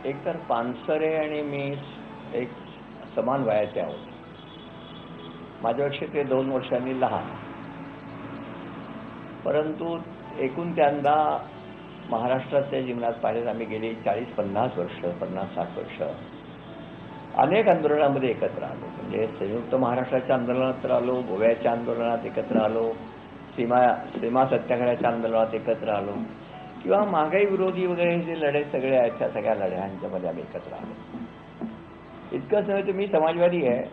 एकतर पानसरे आणि मी एक समान वयाचे आहोत. माझ्यापेक्षा ते 2 वर्षांनी लहान. परंतु एकूण त्यांना महाराष्ट्राच्या जीवनात पाहिलं आम्ही गेली 40-50 वर्ष, 50-60 वर्ष अनेक आंदोलनामध्ये एकत्र आलो. म्हणजे संयुक्त महाराष्ट्राच्या आंदोलनात तर आलो, गोव्याच्या आंदोलनात एकत्र आलो, सीमा सत्याग्रहाच्या आंदोलनात एकत्र आलो किंवा महागाई विरोधी वगैरे जे लढे सगळे आहेत त्या सगळ्या लढ्यांच्यामध्ये आम्ही एकत्र आलो. इतकंच नव्हे तर मी समाजवादी आहे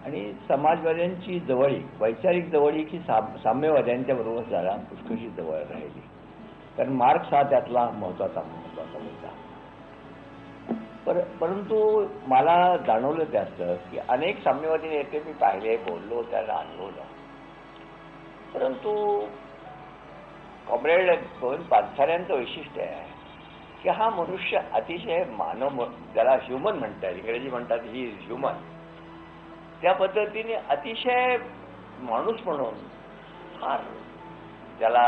आणि समाजवाद्यांची जवळीक, वैचारिक जवळीक ही साम्यवाद्यांच्या बरोबर जरा पुष्कळशी जवळ राहिली. कारण मार्क्स हा त्यातला महत्त्वाचा मुद्दा. परंतु मला जाणवलं ते असतं की अनेक साम्यवादी नेते मी पाहिले, बोललो, त्यांना अनुभवलं. परंतु कॉम्रेड गोविंद पानसऱ्यांचं वैशिष्ट्य आहे की हा मनुष्य अतिशय मानव, ज्याला ह्युमन म्हणतात, इंग्रजी म्हणतात ही ह्युमन, त्या पद्धतीने अतिशय माणूस म्हणून फार, ज्याला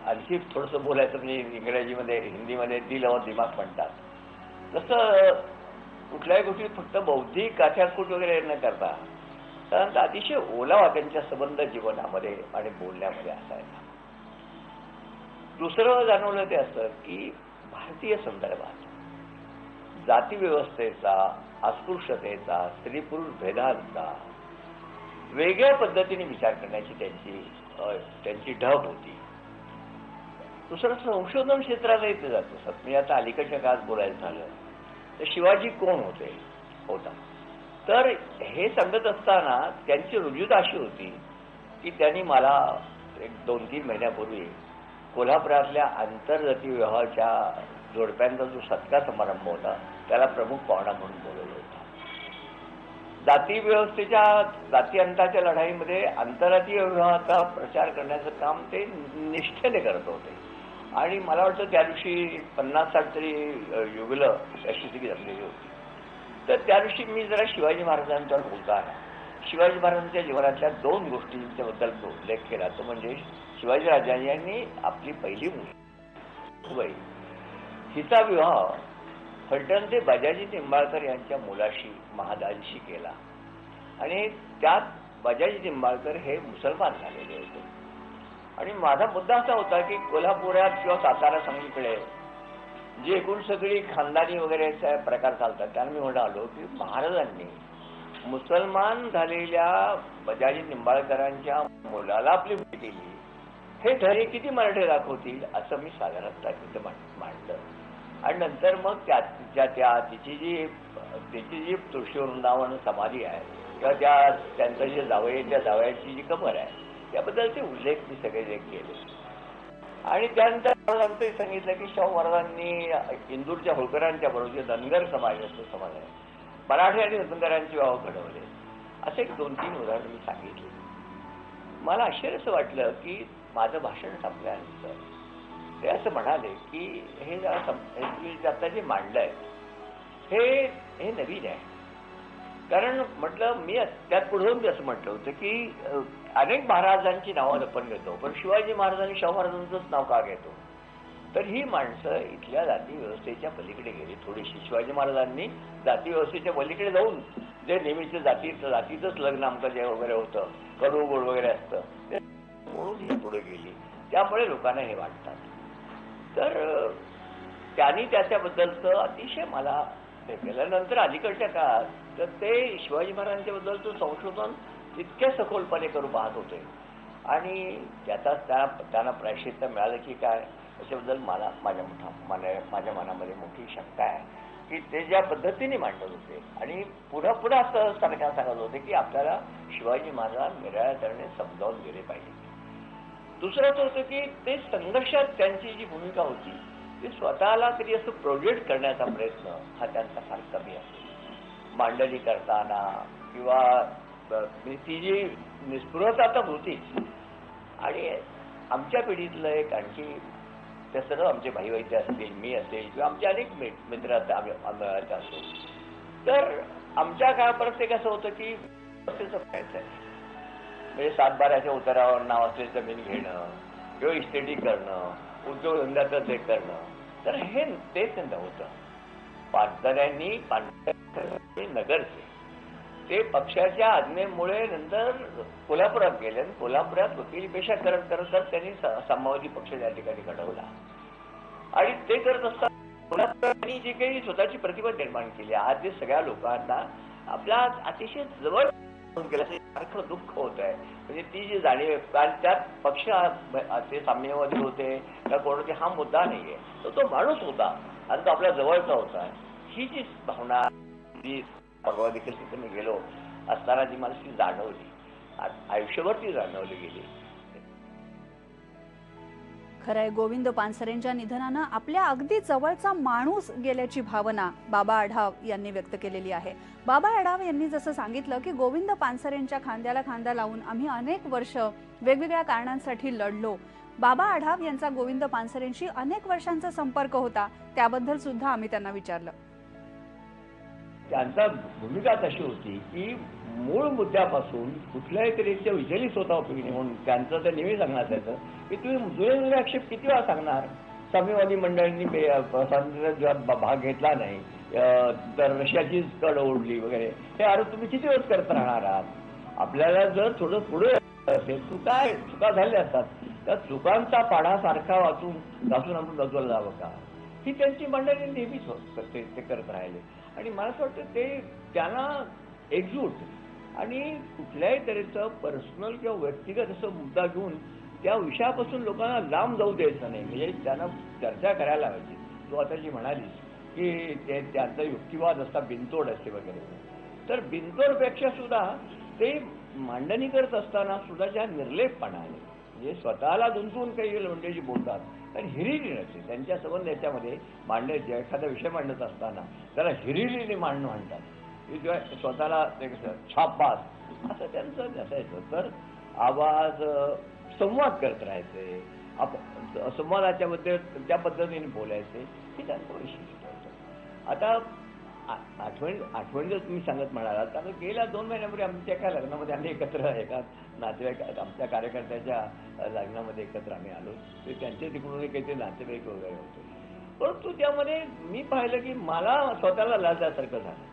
आणखी थोडंसं बोलायचं म्हणजे इंग्रजीमध्ये हिंदीमध्ये दिल और दिमाग म्हणतात, तसं कुठल्याही गोष्टी फक्त बौद्धिक काठ्याकूट वगैरे न करता साधारणतः अतिशय ओलावा त्यांच्या संबंध जीवनामध्ये आणि बोलण्यामध्ये असायचा. दुसरं जाणवलं ते असं की भारतीय संदर्भात जातीव्यवस्थेचा, अस्पृश्यतेचा, स्त्री पुरुष भेदांचा वेगळ्या पद्धतीने विचार करण्याची त्यांची ढब होती. दुसरं संशोधन क्षेत्राला येते जातं. मी आता अलीकडच्या काळात बोलायचं झालं तर शिवाजी कोण होता, तर हे सांगत असताना त्यांची रुजूता अशी होती की त्यांनी मला एक 2-3 महिन्यापूर्वी कोल्हापुरातल्या आंतरजातीय विवाहाच्या जोडप्यांचा जो सत्कार समारंभ होता त्याला प्रमुख पाहुणा म्हणून बोलवलं होतं. जातीअंताच्या लढाईमध्ये आंतरजातीय विवाहाचा प्रचार करण्याचं काम ते निष्ठेने करत होते. आणि मला वाटतं त्या दिवशी 50-60 तरी युगलं अशी सगळी जमलेली होती. तर त्या दिवशी मी जरा शिवाजी महाराजांच्यावर बोलताना शिवाजी महाराजांच्या जीवनातल्या 2 गोष्टींच्याबद्दल उल्लेख केला. तो म्हणजे शिवाजी राजांनी आपली पहिली मुलगी हिचा विवाह फलटण ते बजाजी निंबाळकर यांच्या मुलाशी, महादाजीशी केला. आणि त्यात बजाजी निंबाळकर हे मुसलमान झालेले होते. आणि माझा मुद्दा असा होता की कोल्हापुरात किंवा सातारा सांगलीकडे जी एकूण सगळी खानदानी वगैरे प्रकार चालतात त्यांना मी म्हणालो की महाराजांनी मुसलमान झालेल्या बजाजी निंबाळकरांच्या मुलाला आपली मुलगी दिली, हे धैर्य किती मराठी दाखवतील असं मी साधारणतः तिथं मांडलं. आणि नंतर मग तिची जी तुळशी वृंदावन समाधी आहे किंवा त्यांचं जे जावयाच्या जावयाची जी कबर आहे त्याबद्दलचे उल्लेख मी सगळे जे केले. आणि त्यानंतर महाराजांचं सांगितलं की शाहू महाराजांनी इंदूरच्या होळकरांच्या बरोबर जे धनगर समाज आहे, मराठी आणि धनगरांचे विवाह घडवले, असे 2-3 उदाहरण मी सांगितले. मला आश्चर्य वाटलं की माझं भाषण संपल्यानंतर ते असं म्हणाले की हे आता जे मांडलंय हे नवीन आहे. कारण म्हटलं मी त्यात पुढे असं म्हटलं होतं की अनेक महाराजांची नावं आपण घेतो, पण शिवाजी महाराजांनी शाहू महाराजांचंच नाव का घेतो? तर ही माणसं इथल्या जाती व्यवस्थेच्या पलीकडे गेली थोडीशी. शिवाजी महाराजांनी जाती व्यवस्थेच्या पलीकडे जाऊन जे नेहमीचे जातीचंच लग्न आमचं जे वगैरे होतं, कडू गोड वगैरे असतं, ते म्हणून ही पुढे गेली. त्यामुळे लोकांना हे वाटतात. तर त्यांनी त्याच्याबद्दलचं अतिशय मला हे केलं. नंतर अलीकडच्या काळात तर ते शिवाजी महाराजांच्याबद्दलचं संशोधन इतक्या सखोलपणे करू पाहत होते आणि त्यांना प्रायश्चित्त मिळालं की काय याच्याबद्दल माझ्या मनामध्ये मोठी शंका आहे की ते ज्या पद्धतीने मांडत होते आणि पुढं असं सांगत होते की आपल्याला शिवाजी महाराज निराळ्याने समजावून गेले पाहिजे. दुसरं असं होतं की ते संघर्षात त्यांची जी भूमिका होती ती स्वतःला तरी असं प्रोजेक्ट करण्याचा प्रयत्न हा त्यांचा फार कमी असतो. मांडणी करताना किंवा ती जी निस्पृहता तर होतीच. आणि आमच्या पिढीतलं एक आणखी ते सर्व आमचे भाईवैद्य असतील, मी असेल किंवा आमचे अनेक मित्र असो, तर आमच्या काळापर्यंत ते कसं होतं की प्रयत्न आहे म्हणजे 7-12च्या उतारावर नाव असलेली जमीन घेणं किंवा इस्टेटिक करणं, उद्योगधंद्याचं ते करणं, तर हे तेच नव्हतं. पाटदऱ्यांनी नगरचे ते पक्षाच्या आज्ञेमुळे नंतर कोल्हापुरात गेले आणि कोल्हापुरात वकिली पेशा करत करत त्यांनी साम्यवादी पक्ष त्या ठिकाणी घडवला. आणि ते करत असताना कोल्हापुरात जी काही स्वतःची प्रतिभा निर्माण केली, आज जे सगळ्या लोकांना आपल्या अतिशय जवळ केल्याचं दुःख होत आहे. म्हणजे ती जी जाणीव, कारण त्यात पक्ष ते साम्यवादी होते का कोणाचे हा मुद्दा नाहीये, तो माणूस होता आणि तो आपल्या जवळचा होता. ही जी भावना ती परवा देखील तिथे मी गेलो असताना जी मला ती जाणवली, आयुष्यभर ती जाणवली गेली. खरंय, गोविंद पानसरेंच्या निधनानं आपल्या अगदी जवळचा माणूस गेल्याची भावना बाबा आढाव यांनी व्यक्त केलेली आहे. बाबा आढाव यांनी जसं सांगितलं की गोविंद पानसरेंच्या खांद्याला खांदा लावून आम्ही अनेक वर्ष वेगवेगळ्या कारणांसाठी लढलो. बाबा आढाव यांचा गोविंद पानसरेंशी अनेक वर्षांचा संपर्क होता, त्याबद्दल सुद्धा आम्ही त्यांना विचारलं. त्यांचा भूमिका तशी होती की मूळ मुद्द्यापासून कुठल्याही तऱ्हेच्या विचलित होता उपयोगी नाही. म्हणून त्यांचं ते नेहमी सांगणार त्याचं की तुम्ही जुने आक्षेप किती वेळा सांगणार. साम्यवादी मंडळींनी स्वातंत्र्यात भाग घेतला नाही, तर रशियाचीच कड ओढली वगैरे, हे आरोप तुम्ही किती वेळेस करत राहणार आहात. आपल्याला जर थोडं पुढे असेल चुका झाल्या असतात, त्या चुकांचा पाढा सारखा घासून आपण बजवलं जावं का, ही त्यांची मंडळी नेहमीच ते करत राहिले. आणि मला असं वाटतं ते त्यांना एकजूट आणि कुठल्याही तऱ्हेचं पर्सनल किंवा व्यक्तिगत असं मुद्दा घेऊन त्या विषयापासून लोकांना लांब जाऊ द्यायचं नाही. म्हणजे त्यांना चर्चा करायला पाहिजे. तू आता जी म्हणालीस की त्यांचा युक्तिवाद असता, बिनतोड असते वगैरे, तर बिनतोडपेक्षा सुद्धा ते मांडणी करत असताना सुद्धा ज्या निर्लेपपणाने, म्हणजे स्वतःला गुंतवून काही मंडळी बोलतात आणि हिरिरी नसते त्यांच्या संबंध याच्यामध्ये मांडायचे. एखादा विषय मांडत असताना त्याला हिरिरीने मांडणं म्हणतात, किंवा स्वतःला ते कसं छापबाज असं त्यांचं नसायचं. तर आवाज संवाद करत राहायचे, संवादाच्या बद्दल त्या पद्धतीने बोलायचे, हे त्यांचं वैशिष्ट्य होतं. आता आठवण जर तुम्ही सांगत म्हणालात, तर गेल्या 2 महिन्यापूर्वी आमच्या एका लग्नामध्ये आम्ही एकत्र, एका नातेवाईक आमच्या कार्यकर्त्याच्या लग्नामध्ये एकत्र आम्ही आलो. ते त्यांच्या तिकडून काहीतरी नातेवाईक वगैरे होते. परंतु त्यामध्ये मी पाहिलं की मला स्वतःला लाजल्यासारखं झालं.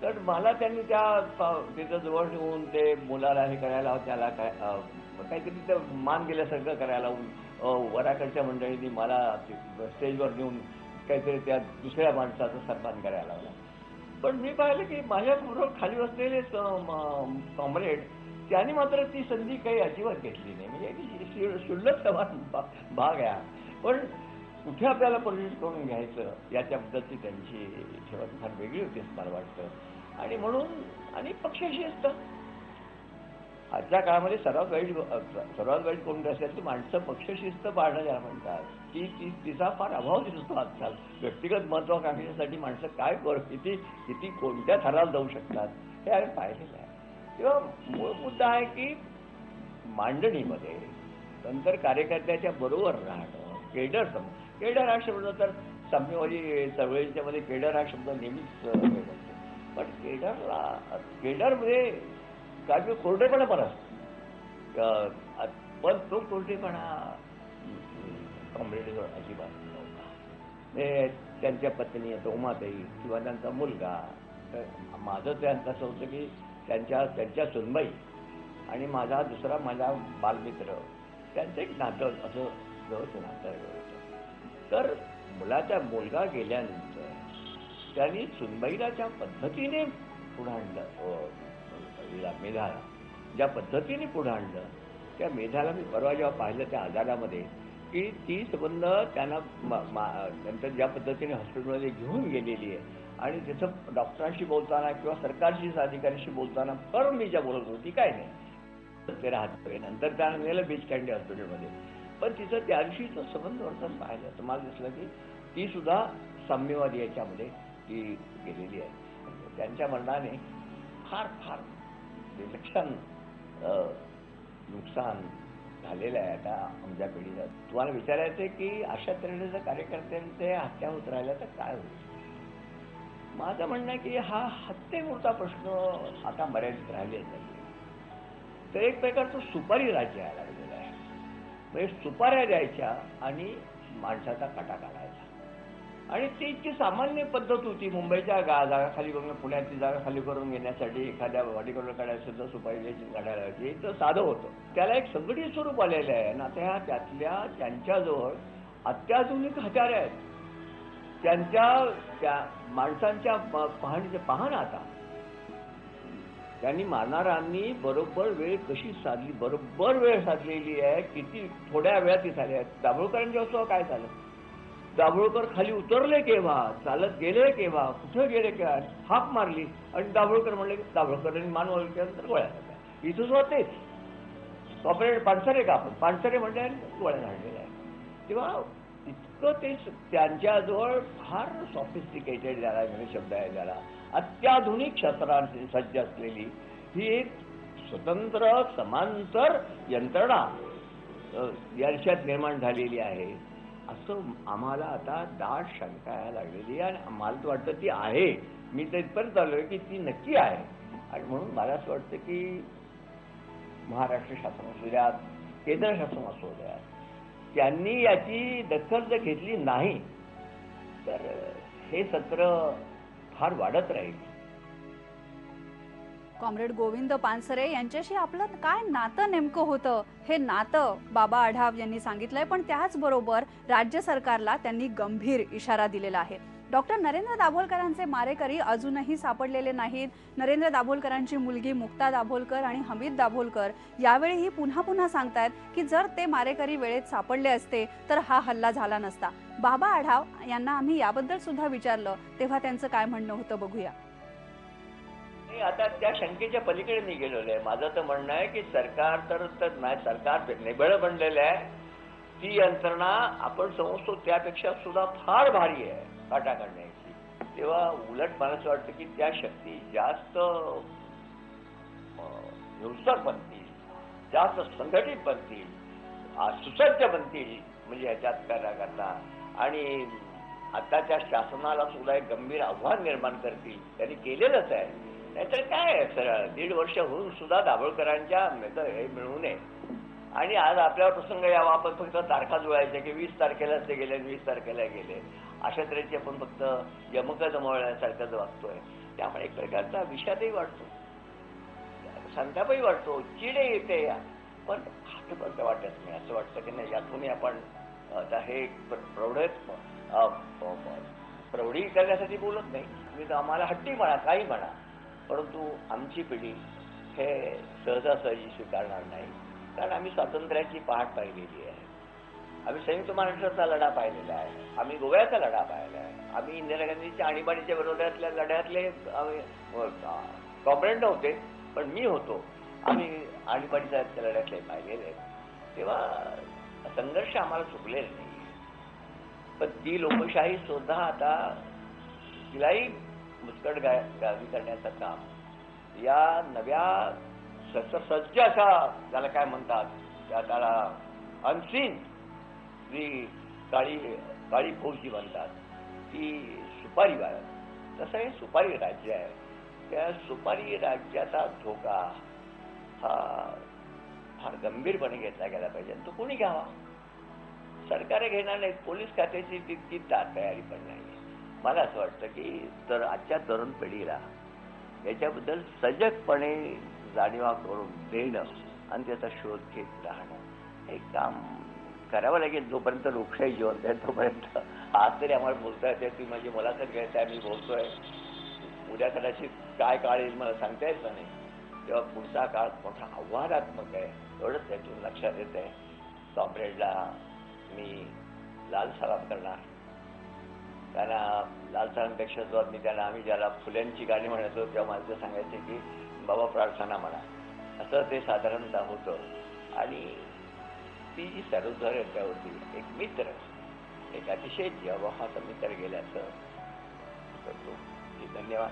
तर मला त्यांनी तिथं जवळ नेऊन ते मुलाला हे करायला, त्याला काहीतरी ते मान गेल्यासारखं करायला लावून, वराकडच्या मंडळींनी मला स्टेजवर नेऊन काहीतरी त्या दुसऱ्या माणसाचा सन्मान करायला लावला. पण मी पाहिलं की माझ्याबरोबर खाली बसलेले कॉम्रेड त्यांनी मात्र ती संधी काही अजिबात घेतली नाही. म्हणजे शुल्लक भाग आहे, पण कुठे आपल्याला परिचित करून घ्यायचं याच्याबद्दलची त्यांची ठेवण फार वेगळी होती असं मला वाटतं. आणि म्हणून आणि पक्षाशी असतं आजच्या काळामध्ये सर्वात वाईट कोणतं असेल ती माणसं पक्षशिस्त पाळणं ज्याला म्हणतात, की तिचा फार अभाव दिसतो आजकाल. व्यक्तिगत महत्वाकांक्षेसाठी माणसं काय किती कोणत्या थराला जाऊ शकतात हे आम्ही पाहिलेलं आहे. तेव्हा मूळ मुद्दा आहे की मांडणीमध्ये नंतर कार्यकर्त्याच्या बरोबर राहणं. केडर हा शब्द तर साम्यवादी चळवळीच्या मध्ये केडर हा शब्द नेहमीच असतो, पण केडरमध्ये काय कोरडेपणा पण असतो, पण तो कोरडेपणा कॉम्रेडवर अजिबात नव्हता. त्यांच्या पत्नी उमाताई किंवा त्यांचा मुलगा, माझं त्यांचं असं होतं की त्यांच्या सुनबाई आणि माझा बालमित्र त्यांचं एक नातं असं जवळचं नातं होतं. तर मुलगा गेल्यानंतर त्यांनी सुनबाईला ज्या पद्धतीने पुढे आणलं, मेधाला ज्या पद्धतीने पुढे आणलं, त्या मेधाला मी परवा जेव्हा पाहिलं त्या आजारामध्ये की ती संबंध त्यांना नंतर ज्या पद्धतीने हॉस्पिटलमध्ये घेऊन गेलेली आहे आणि तिथं डॉक्टरांशी बोलताना किंवा सरकारशी अधिकाऱ्यांशी बोलताना परत मी ज्या बोलत होती काय नाही ते राहत. नंतर त्याला नेलं बीच कँडी हॉस्पिटलमध्ये, पण तिचं त्या दिवशीचं संबंध वर्तन पाहिलं तर मला दिसलं की ती सुद्धा साम्यवादी याच्यामध्ये ती गेलेली आहे. त्यांच्या मरणाने फार फार विलक्षण नुकसान झालेलं आहे आता आमच्या पिढीला. तुम्हाला विचारायचं आहे की अशा तऱ्हेने जर कार्यकर्त्यांचे हत्या होत राहिल्या तर काय होईल. माझं म्हणणं आहे की हा हत्येपुरता प्रश्न आता मर्यादित राहिलेला नाही, तर एक प्रकारचं सुपारी राज्य यायला लागलेलं आहे. म्हणजे सुपाऱ्या द्यायच्या आणि माणसाचा काटा काढायचा आणि ती इतकी सामान्य पद्धत होती. मुंबईच्या जागा खाली करून, पुण्यातली जागा खाली करून घेण्यासाठी एखाद्या वाडीकडून काढायचं सुद्धा सुपारी द्यायची, काढायला लावायची. तर साधं होतं. त्याला एक संघटित स्वरूप आलेलं आहे आणि आता त्यातल्या त्यांच्याजवळ अत्याधुनिक हत्यारे आहेत. त्या माणसांच्या पहा ना आता. त्यांनी मारणाऱ्यांनी बरोबर वेळ साधलेली आहे. किती थोड्या वेळात ती झाली आहे. दाभोळकरांच्या असं काय झालं? दाभोळकर खाली उतरले केव्हा, चालत गेले केव्हा, कुठे गेले केव्हा, हाक मारली आणि दाभोळकर म्हणले की दाभोळकरांनी मान वळल्यानंतर गोळ्या झाल्या. इथं सुद्धा तेच कॉपरेट पानसरे का आपण पानसरे म्हणजे गोळ्या झालेल्या आहे. तेव्हा इतकं ते त्यांच्याजवळ फार सॉफिस्टिकेटेड ज्याला शब्द आहे, ज्याला अत्याधुनिक शस्त्रांची सज्ज असलेली ही एक स्वतंत्र समांतर यंत्रणा देशात निर्माण झालेली आहे. असं आम्हाला आता दाट शंका यायला लागलेली आहे आणि मला तर वाटतं ती आहे. मी तर इथपर्यंत आलोय की ती नक्की आहे. आणि म्हणून मला असं वाटतं की महाराष्ट्र शासन असू द्यात, केंद्र शासन असू द्यात, त्यांनी याची दखल जर घेतली नाही तर हे सत्र फार वाढत राहील. कॉम्रेड गोविंद पानसरे यांच्याशी आपलं काय नातं नेमकं होतं हे नातं बाबा आढाव यांनी सांगितलंय. पण त्याचबरोबर राज्य सरकारला त्यांनी गंभीर इशारा दिलेला आहे. डॉक्टर नरेंद्र दाभोलकरांचे मारेकरी अजूनही सापडलेले नाहीत. नरेंद्र दाभोलकरांची मुलगी मुक्ता दाभोलकर आणि हमीद दाभोलकर यावेळीही पुन्हा सांगतायत की जर ते मारेकरी वेळेत सापडले असते तर हा हल्ला झाला नसता. बाबा आढाव यांना आम्ही याबद्दल सुद्धा विचारलं तेव्हा त्यांचं काय म्हणणं होतं बघूया. आता त्या शंकेच्या पलीकडे मी गेलेलो आहे. माझं तर म्हणणं आहे की सरकार सरकार निबळ बनलेलं आहे. ती यंत्रणा आपण समजतो त्यापेक्षा सुद्धा फार भारी आहे काटा काढण्याची. तेव्हा उलट मला असं वाटतं की त्या शक्ती जास्त हिंसक बनतील, जास्त संघटित बनतील, सुसज्ज बनतील म्हणजे ह्याच्यात करता आणि आताच्या शासनाला सुद्धा एक गंभीर आव्हान निर्माण करतील. त्यांनी केलेलंच आहे. नाहीतर काय सरळ 1.5 वर्ष होऊन सुद्धा दाभोळकरांच्या हे मिळू नये. आणि आज आपल्यावर प्रसंग यावा, आपण फक्त तारखा जुळायच्या की 20 तारखेलाच ते गेले, 20 तारखेला गेले, अशा तऱ्हेची आपण फक्त यमक जमवण्यासारखं वागतोय. त्यामुळे एक प्रकारचा विषादही वाटतो, संतापही वाटतो, चिडे येते. पण हातबद्ध वाटत नाही. असं वाटतं की नाही यातूनही आपण आता हे प्रौढी करण्यासाठी बोलत नाही. मी तर आम्हाला हट्टी म्हणा, काही म्हणा, परंतु आमची पिढी हे सहजासहजी स्वीकारणार नाही. कारण आम्ही स्वातंत्र्याची पहाट पाहिलेली आहे. आम्ही संयुक्त महाराष्ट्राचा लढा पाहिलेला आहे. आम्ही गोव्याचा लढा पाहिला आहे. आम्ही इंदिरा गांधीच्या आणीबाणीच्या विरोधातल्या लढ्यातले कॉम्रेड नव्हते, पण मी होतो. आम्ही आणीबाणीच्या लढ्यातले पाहिलेले. तेव्हा संघर्ष आम्हाला चुकलेला नाही. पण ती लोकशाही सुद्धा आता तिलाही मुस्कट गावी करण्याचं काम या नव्या सज्ज अशा ज्याला काय म्हणतात त्याला अनसीन जी काळी फौज जी म्हणतात ती सुपारी बाळग. तसं हे सुपारी राज्य आहे. त्या सुपारी राज्याचा धोका हा फार गंभीरपणे घेतला गेला पाहिजे. तो कोणी घ्यावा? सरकार घेणार नाहीत. पोलीस खात्याची तितकी तयारी पण नाही. मला असं वाटतं की तर आजच्या तरुण पिढीला याच्याबद्दल सजगपणे जाणीवा करून देणं आणि त्याचा शोध घेत राहणं हे काम करावं लागेल. जोपर्यंत लोकशाही जिवंत आहे तोपर्यंत. आज तरी आम्हाला बोलता येते, ती माझी मुलाखत घ्यायची आहे, मी बोलतोय. उद्या कदाचित काय काळ येईल मला सांगता येत नाही. तेव्हा पुढचा काळ मोठा आव्हानात्मक आहे एवढंच त्यातून लक्षात येत आहे. कॉम्रेडला मी लाल सलाम करणार. त्यांना लाल सलामपेक्षा जो मी त्यांना आम्ही ज्याला फुल्यांची गाणी म्हणायचो तेव्हा मला सांगायचे की बाबा प्रार्थना म्हणा, असं ते साधारणतः होतं. आणि ती जी सर्वधर होती एक मित्र, एक अतिशय जीवाभावाचा मित्र गेल्याचं करतो. धन्यवाद.